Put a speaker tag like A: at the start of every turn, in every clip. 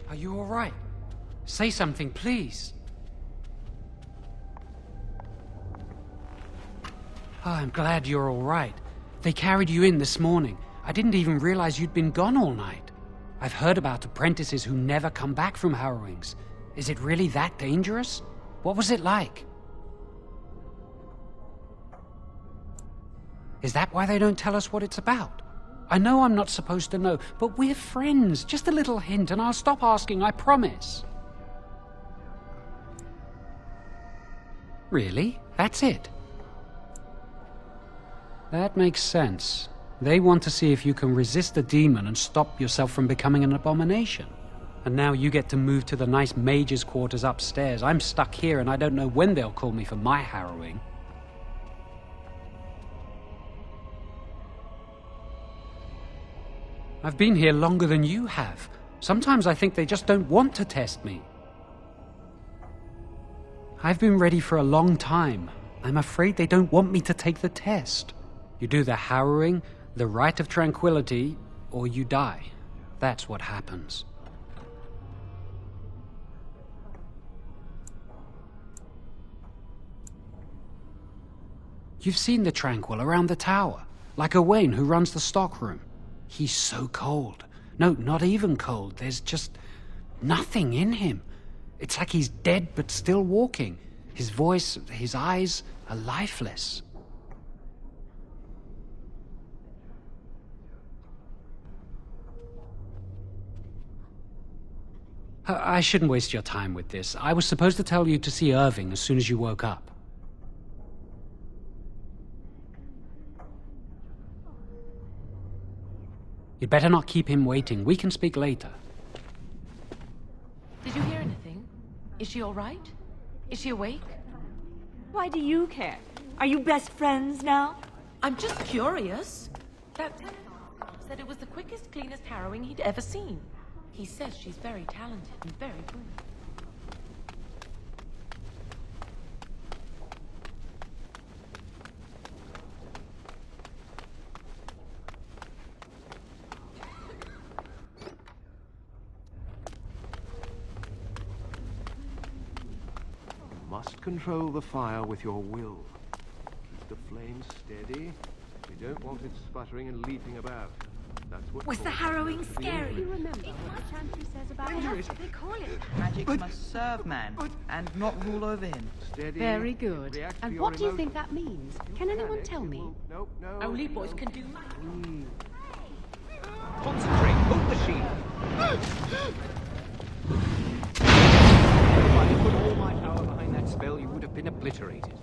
A: Are you all right? Say something, please. Oh, I'm glad you're all right. They carried you in this morning. I didn't even realize you'd been gone all night. I've heard about apprentices who never come back from harrowings. Is it really that dangerous? What was it like? Is that why they don't tell us what it's about? I know I'm not supposed to know, but we're friends. Just a little hint and I'll stop asking, I promise. Really? That's it? That makes sense. They want to see if you can resist a demon and stop yourself from becoming an abomination. And now you get to move to the nice mage's quarters upstairs. I'm stuck here and I don't know when they'll call me for my harrowing. I've been here longer than you have. Sometimes I think they just don't want to test me. I've been ready for a long time. I'm afraid they don't want me to take the test. You do the harrowing, the rite of tranquility, or you die. That's what happens. You've seen the Tranquil around the tower, like Owain who runs the stockroom. He's so cold. No, not even cold. There's just nothing in him. It's like he's dead but still walking. His voice, his eyes are lifeless. I shouldn't waste your time with this. I was supposed to tell you to see Irving as soon as you woke up. You'd better not keep him waiting. We can speak later.
B: Did you hear anything? Is she all right? Is she awake?
C: Why do you care? Are you best friends now?
B: I'm just curious. Lieutenant said it was the quickest, cleanest harrowing he'd ever seen. He says she's very talented and very good.
D: Must control the fire with your will. Keep the flames steady. We don't want it sputtering and leaping about. That's what
C: Was the harrowing scary?
E: You remember what the Chantry says about
D: Injuries.
E: what they call it?
F: Magic must serve man and not rule over him.
D: Steady.
E: Very good.
D: React to
E: And
D: your
E: what do you
D: emotions.
E: think that means? Can anyone tell me?
D: No, no.
B: Only boys can do magic.
G: Concentrate! Hold the shield! If I had put all my power behind that spell, you would have been obliterated.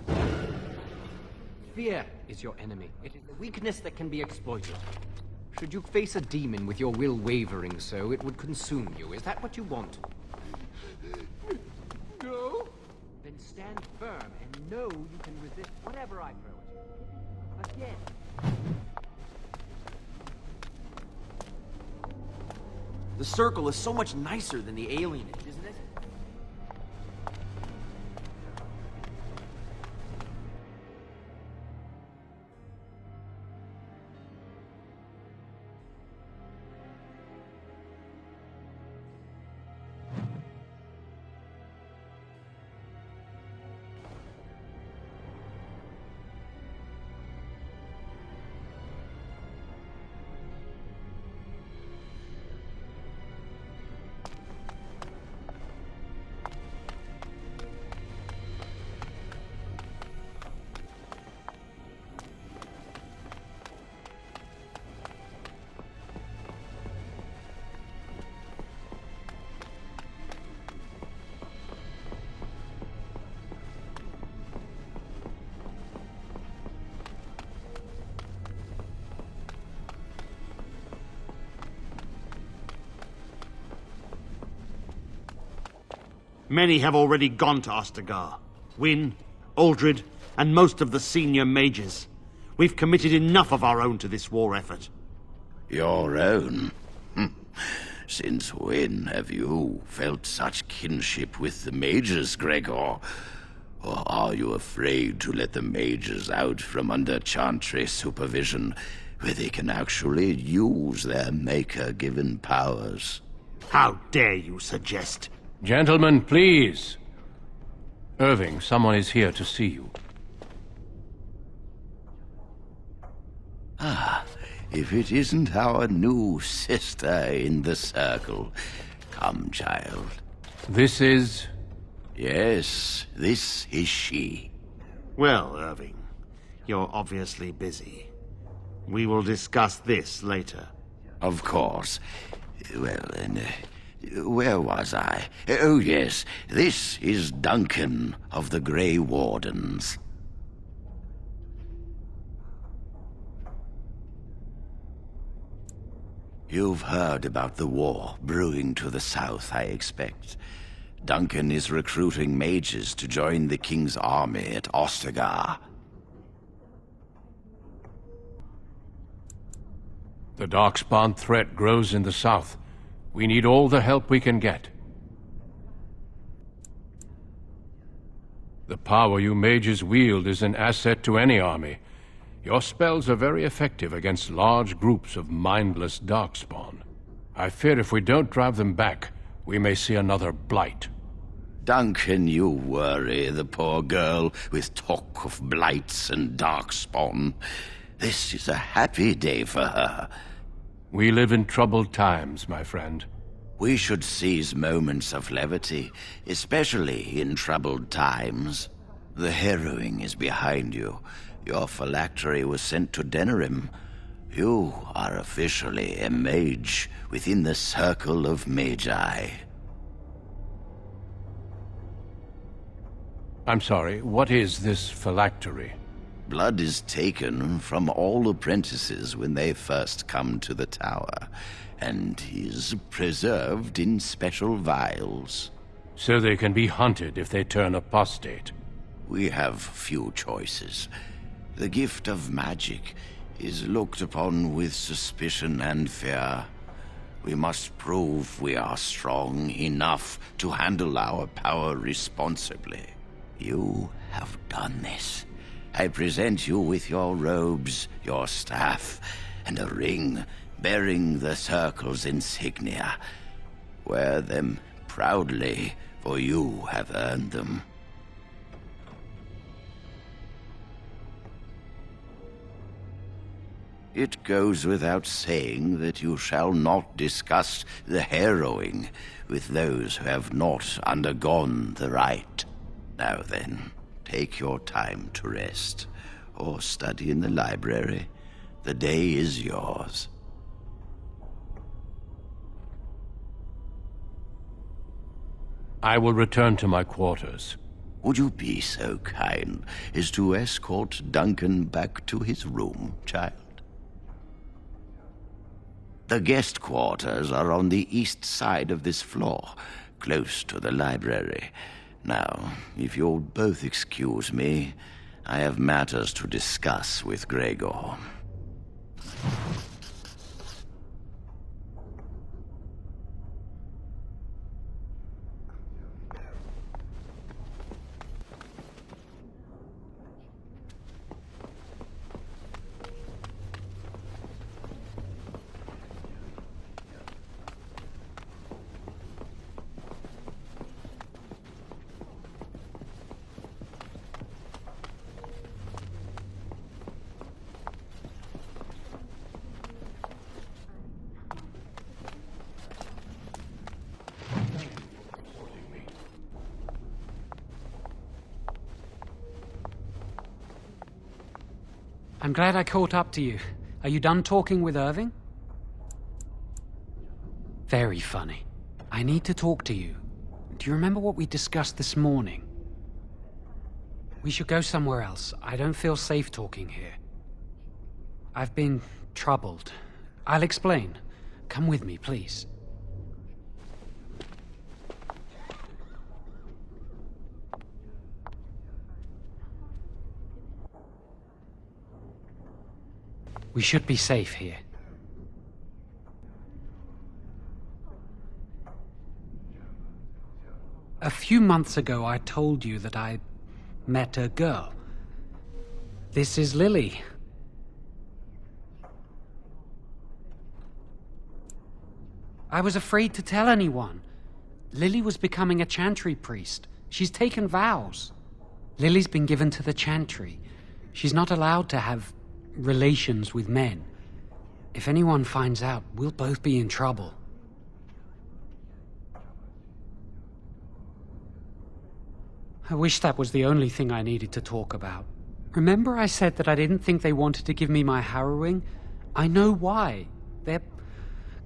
G: Fear is your enemy. It is the weakness that can be exploited. Should you face a demon with your will wavering so, it would consume you. Is that what you want?
D: No.
G: Then stand firm and know you can resist whatever I throw at you. Again.
H: The circle is so much nicer than the alienage, isn't it?
I: Many have already gone to Ostagar. Wynne, Aldred, and most of the senior mages. We've committed enough of our own to this war effort.
J: Your own? Since when have you felt such kinship with the mages, Gregor? Or are you afraid to let the mages out from under Chantry supervision, where they can actually use their Maker-given powers?
I: How dare you suggest?
K: Gentlemen, please. Irving, someone is here to see you.
J: Ah, if it isn't our new sister in the circle. Come, child.
K: This is...
J: Yes, this is she.
I: Well, Irving, you're obviously busy. We will discuss this later.
J: Of course. Well, then, where was I? Oh, yes, this is Duncan of the Grey Wardens. You've heard about the war brewing to the south, I expect. Duncan is recruiting mages to join the King's army at Ostagar.
K: The Darkspawn threat grows in the south. We need all the help we can get. The power you mages wield is an asset to any army. Your spells are very effective against large groups of mindless Darkspawn. I fear if we don't drive them back, we may see another blight.
J: Duncan, you worry the poor girl with talk of blights and Darkspawn. This is a happy day for her.
K: We live in troubled times, my friend.
J: We should seize moments of levity, especially in troubled times. The harrowing is behind you. Your phylactery was sent to Denerim. You are officially a mage within the circle of magi.
K: I'm sorry, what is this phylactery?
J: Blood is taken from all apprentices when they first come to the tower, and is preserved in special vials.
K: So they can be hunted if they turn apostate.
J: We have few choices. The gift of magic is looked upon with suspicion and fear. We must prove we are strong enough to handle our power responsibly. You have done this. I present you with your robes, your staff, and a ring bearing the Circle's insignia. Wear them proudly, for you have earned them. It goes without saying that you shall not discuss the harrowing with those who have not undergone the rite. Now then, take your time to rest, or study in the library. The day is yours.
K: I will return to my quarters.
J: Would you be so kind as to escort Duncan back to his room, child? The guest quarters are on the east side of this floor, close to the library. Now, if you'll both excuse me, I have matters to discuss with Gregor.
A: I'm glad I caught up to you. Are you done talking with Irving? Very funny. I need to talk to you. Do you remember what we discussed this morning? We should go somewhere else. I don't feel safe talking here. I've been troubled. I'll explain. Come with me, please. We should be safe here. A few months ago, I told you that I met a girl. This is Lily. I was afraid to tell anyone. Lily was becoming a chantry priest. She's taken vows. Lily's been given to the chantry. She's not allowed to have relations with men. If anyone finds out, we'll both be in trouble. I wish that was the only thing I needed to talk about. Remember I said that I didn't think they wanted to give me my harrowing? I know why. They're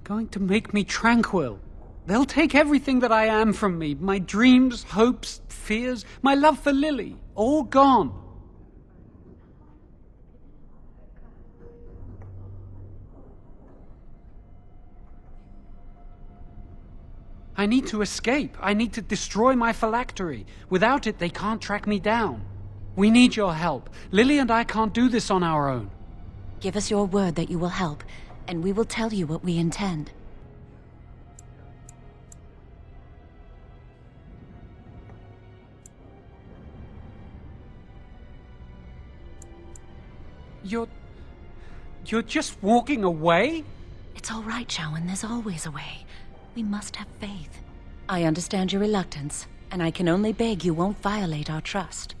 A: going to make me tranquil. They'll take everything that I am from me. My dreams, hopes, fears, my love for Lily. All gone. I need to escape. I need to destroy my phylactery. Without it, they can't track me down. We need your help. Lily and I can't do this on our own.
E: Give us your word that you will help, and we will tell you what we intend.
A: You're just walking away?
E: It's all right, Shawan. There's always a way. We must have faith. I understand your reluctance, and I can only beg you won't violate our trust.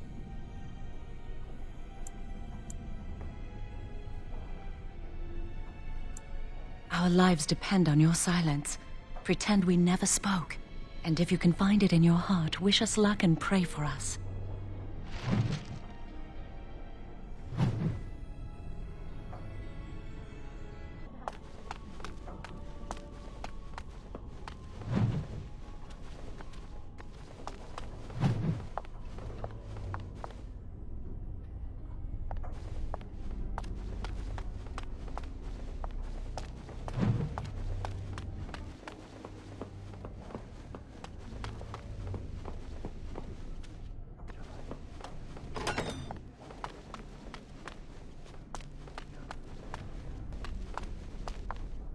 E: Our lives depend on your silence. Pretend we never spoke. And if you can find it in your heart, wish us luck and pray for us.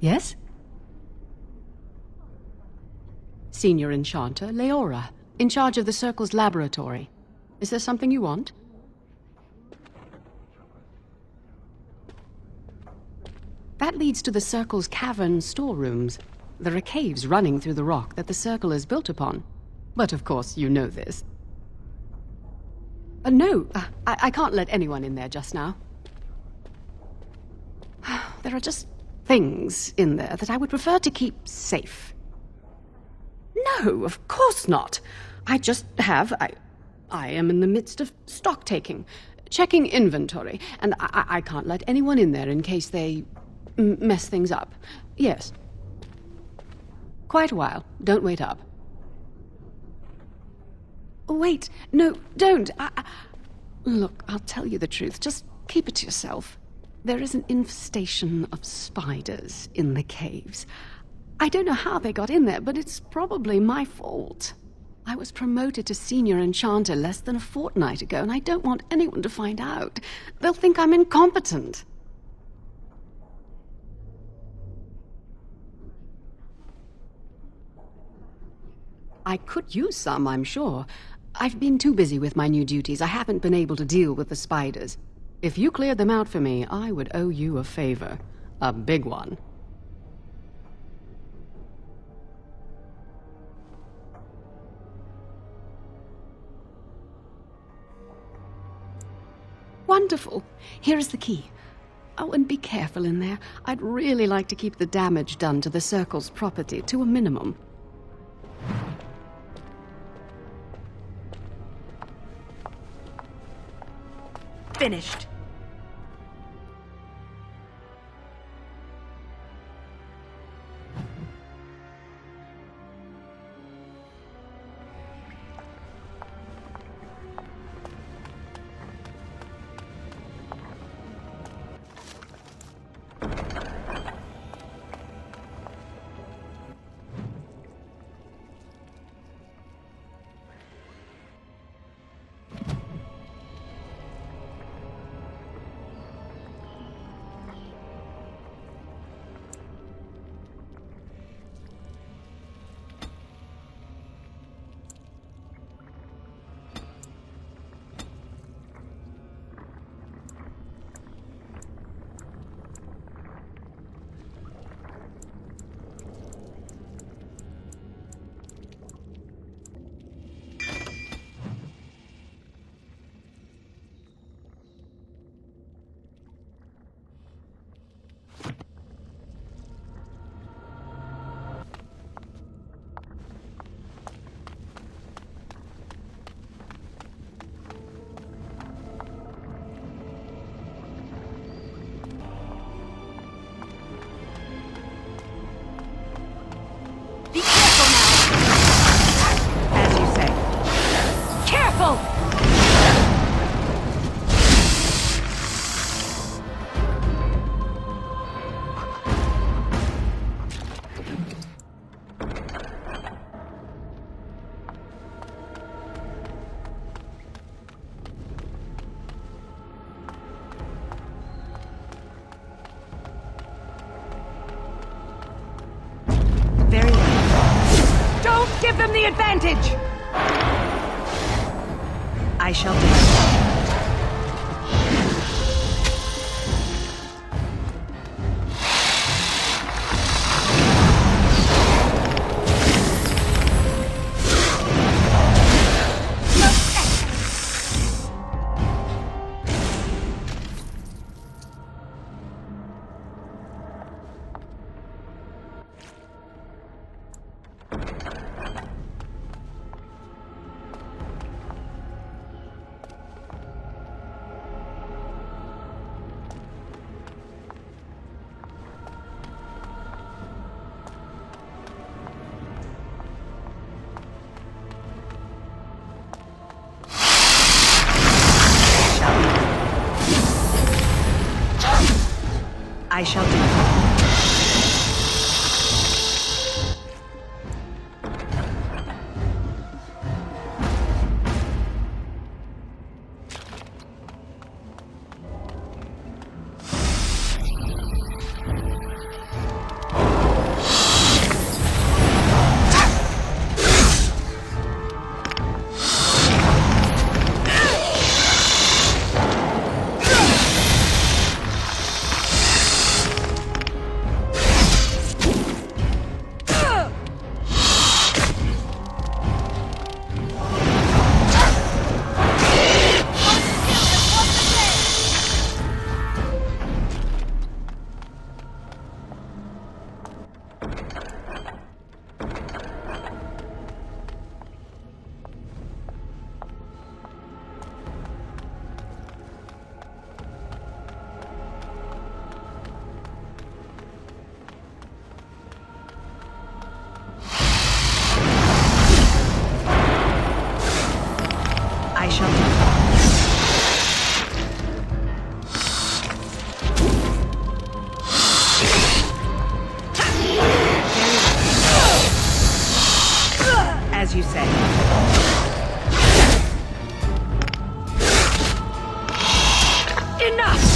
L: Yes? Senior Enchanter, Leora, in charge of the Circle's laboratory. Is there something you want? That leads to the Circle's cavern storerooms. There are caves running through the rock that the Circle is built upon. But of course, you know this. No, I can't let anyone in there just now. There are just things in there that I would prefer to keep safe. No, of course not. I am in the midst of stock taking, checking inventory, and I can't let anyone in there in case they mess things up. Yes. Quite a while. Don't wait up. Wait, no, don't. Look, I'll tell you the truth. Just keep it to yourself. There is an infestation of spiders in the caves. I don't know how they got in there, but it's probably my fault. I was promoted to Senior Enchanter less than a fortnight ago, and I don't want anyone to find out. They'll think I'm incompetent. I could use some, I'm sure. I've been too busy with my new duties. I haven't been able to deal with the spiders. If you cleared them out for me, I would owe you a favor. A big one. Wonderful. Here is the key. Oh, and be careful in there. I'd really like to keep the damage done to the Circle's property to a minimum.
C: Finished. Give them the advantage! I shall do it. I shall do it. I shall do it. As you say. Enough!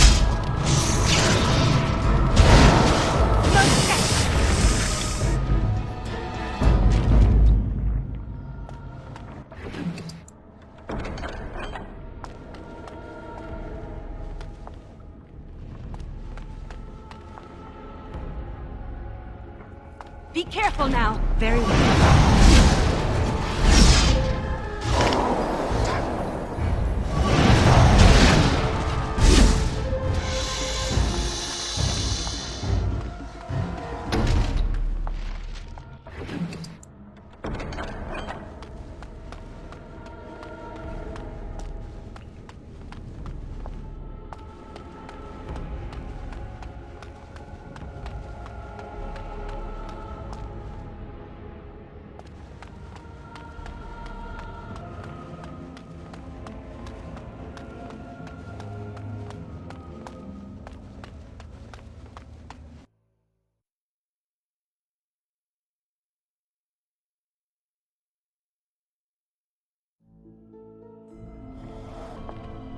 C: Be careful now. Very well.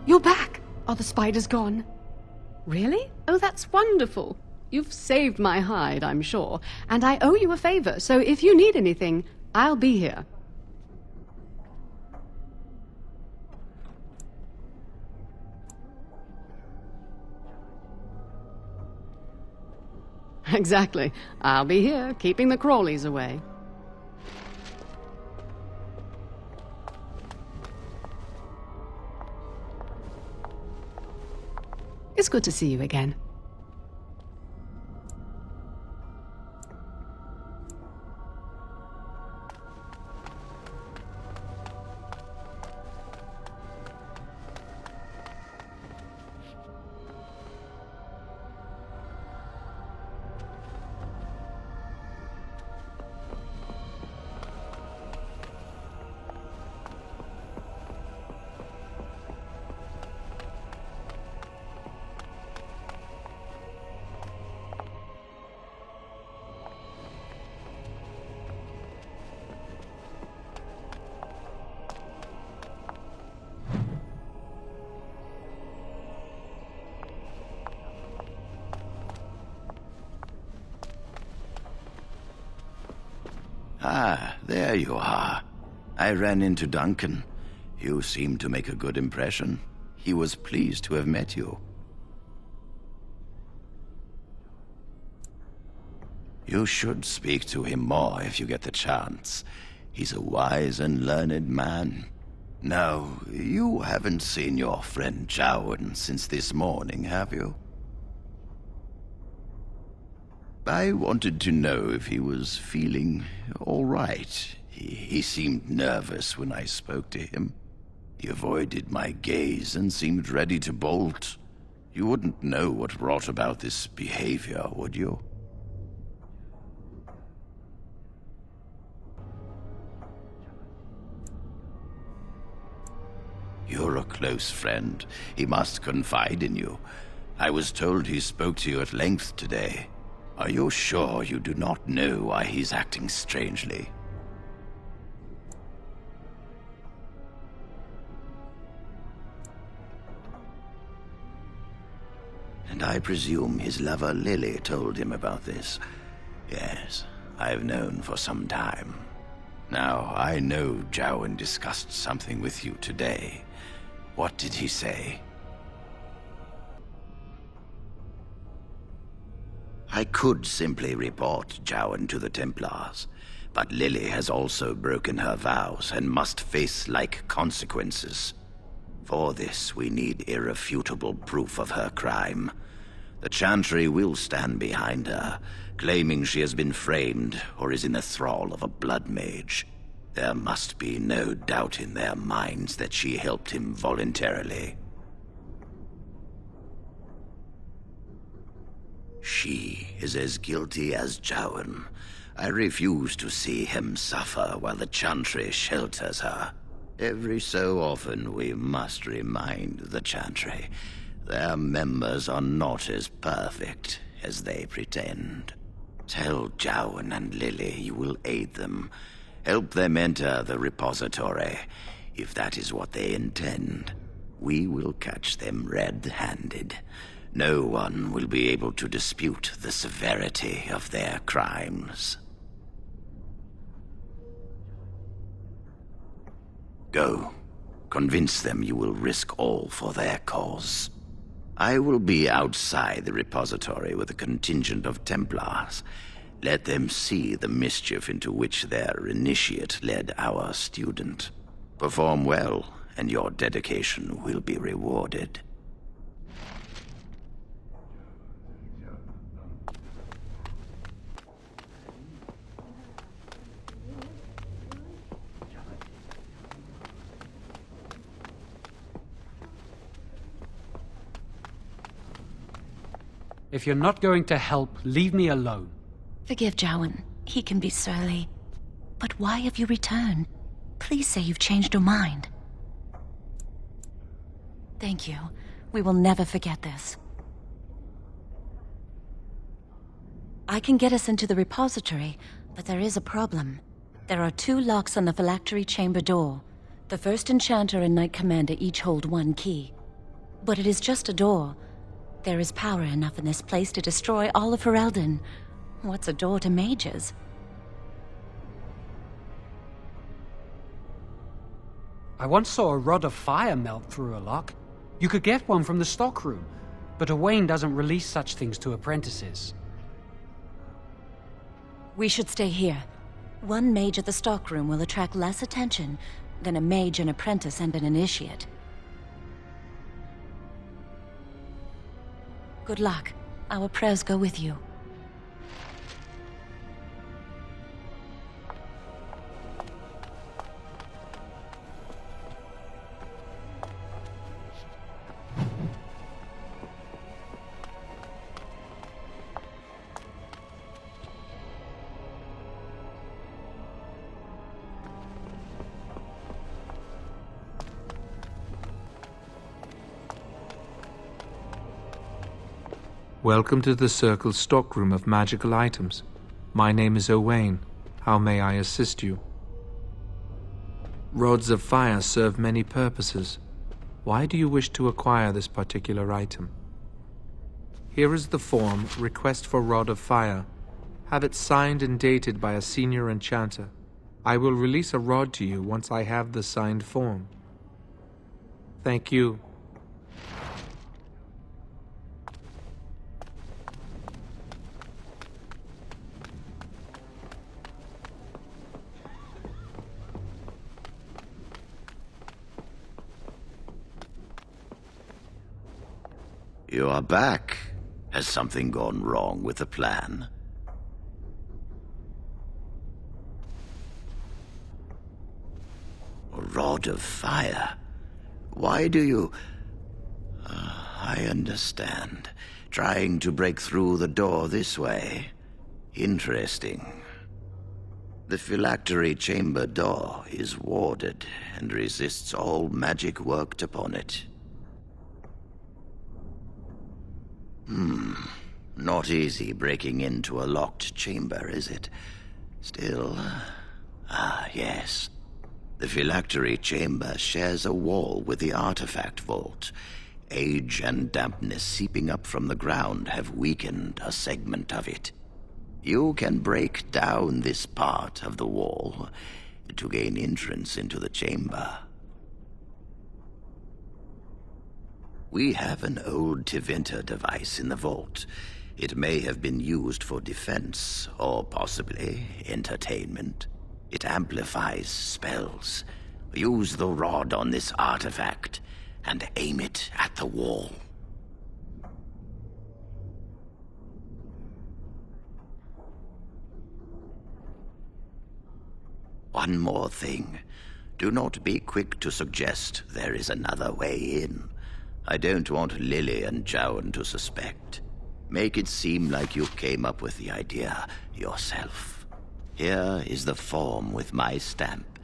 L: You're back! Are the spiders gone? Really? Oh, that's wonderful. You've saved my hide, I'm sure. And I owe you a favor, so if you need anything, I'll be here. Exactly. I'll be here, keeping the crawlies away. It's good to see you again.
J: Ah, there you are. I ran into Duncan. You seem to make a good impression. He was pleased to have met you. You should speak to him more if you get the chance. He's a wise and learned man. Now, you haven't seen your friend Jowen since this morning, have you? I wanted to know if he was feeling all right. He seemed nervous when I spoke to him. He avoided my gaze and seemed ready to bolt. You wouldn't know what brought about this behavior, would you? You're a close friend. He must confide in you. I was told he spoke to you at length today. Are you sure you do not know why he's acting strangely? And I presume his lover Lily told him about this. Yes, I've known for some time. Now, I know Jowen discussed something with you today. What did he say? I could simply report Jowen to the Templars, but Lily has also broken her vows and must face like consequences. For this, we need irrefutable proof of her crime. The Chantry will stand behind her, claiming she has been framed or is in the thrall of a blood mage. There must be no doubt in their minds that she helped him voluntarily. She is as guilty as Jowen. I refuse to see him suffer while the Chantry shelters her. Every so often we must remind the Chantry their members are not as perfect as they pretend. Tell Jowen and Lily you will aid them. Help them enter the repository, if that is what they intend. We will catch them red-handed. No one will be able to dispute the severity of their crimes. Go. Convince them you will risk all for their cause. I will be outside the repository with a contingent of Templars. Let them see the mischief into which their initiate led our student. Perform well, and your dedication will be rewarded.
A: If you're not going to help, leave me alone.
E: Forgive Jowen. He can be surly. But why have you returned? Please say you've changed your mind. Thank you. We will never forget this. I can get us into the repository, but there is a problem. There are 2 locks on the phylactery chamber door. The First Enchanter and Knight Commander each hold 1 key. But it is just a door. There is power enough in this place to destroy all of Ferelden. What's a door to mages?
A: I once saw a rod of fire melt through a lock. You could get one from the stockroom, but Owain doesn't release such things to apprentices.
E: We should stay here. 1 mage at the stockroom will attract less attention than a mage, an apprentice, and an initiate. Good luck. Our prayers go with you.
M: Welcome to the Circle's stockroom of magical items. My name is Owain. How may I assist you? Rods of fire serve many purposes. Why do you wish to acquire this particular item? Here is the form, Request for Rod of Fire. Have it signed and dated by a senior enchanter. I will release a rod to you once I have the signed form. Thank you.
J: You are back. Has something gone wrong with the plan? A rod of fire? Why do you... I understand. Trying to break through the door this way. Interesting. The phylactery chamber door is warded and resists all magic worked upon it. Not easy breaking into a locked chamber, is it? Still... yes. The phylactery chamber shares a wall with the artifact vault. Age and dampness seeping up from the ground have weakened a segment of it. You can break down this part of the wall to gain entrance into the chamber. We have an old Tevinter device in the vault. It may have been used for defense, or possibly entertainment. It amplifies spells. Use the rod on this artifact, and aim it at the wall. One more thing. Do not be quick to suggest there is another way in. I don't want Lily and Jowan to suspect. Make it seem like you came up with the idea yourself. Here is the form with my stamp.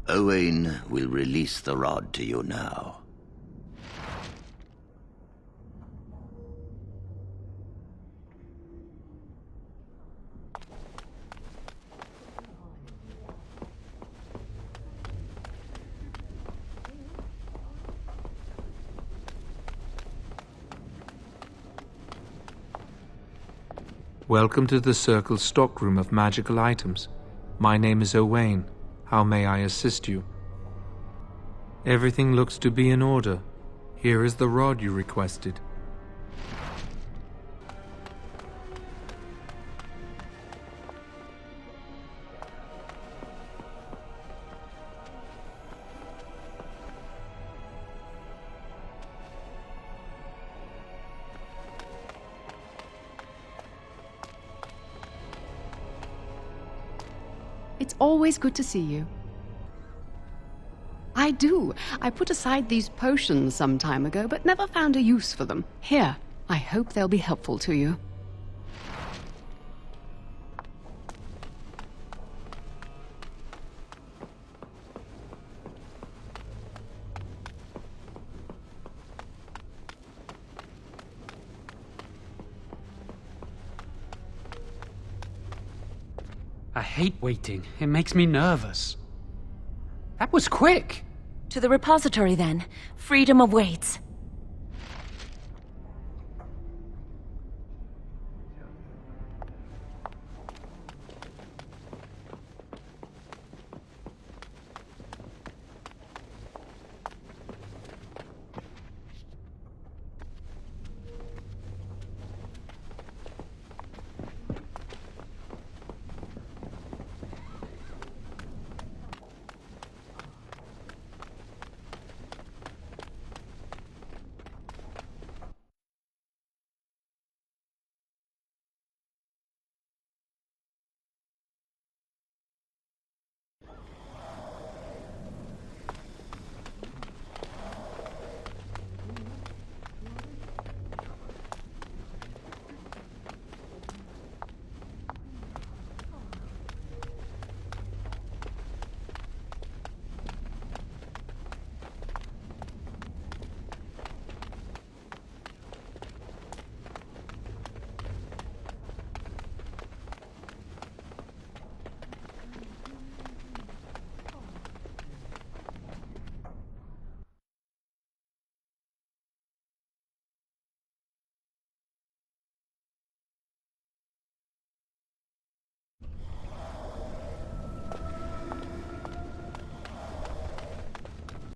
J: Owain will release the rod to you now.
M: Welcome to the Circle's stockroom of magical items. My name is Owain. How may I assist you? Everything looks to be in order. Here is the rod you requested.
L: It's always good to see you. I do. I put aside these potions some time ago, but never found a use for them. Here, I hope they'll be helpful to you.
A: I hate waiting. It makes me nervous. That was quick.
E: To the repository, then. Freedom awaits.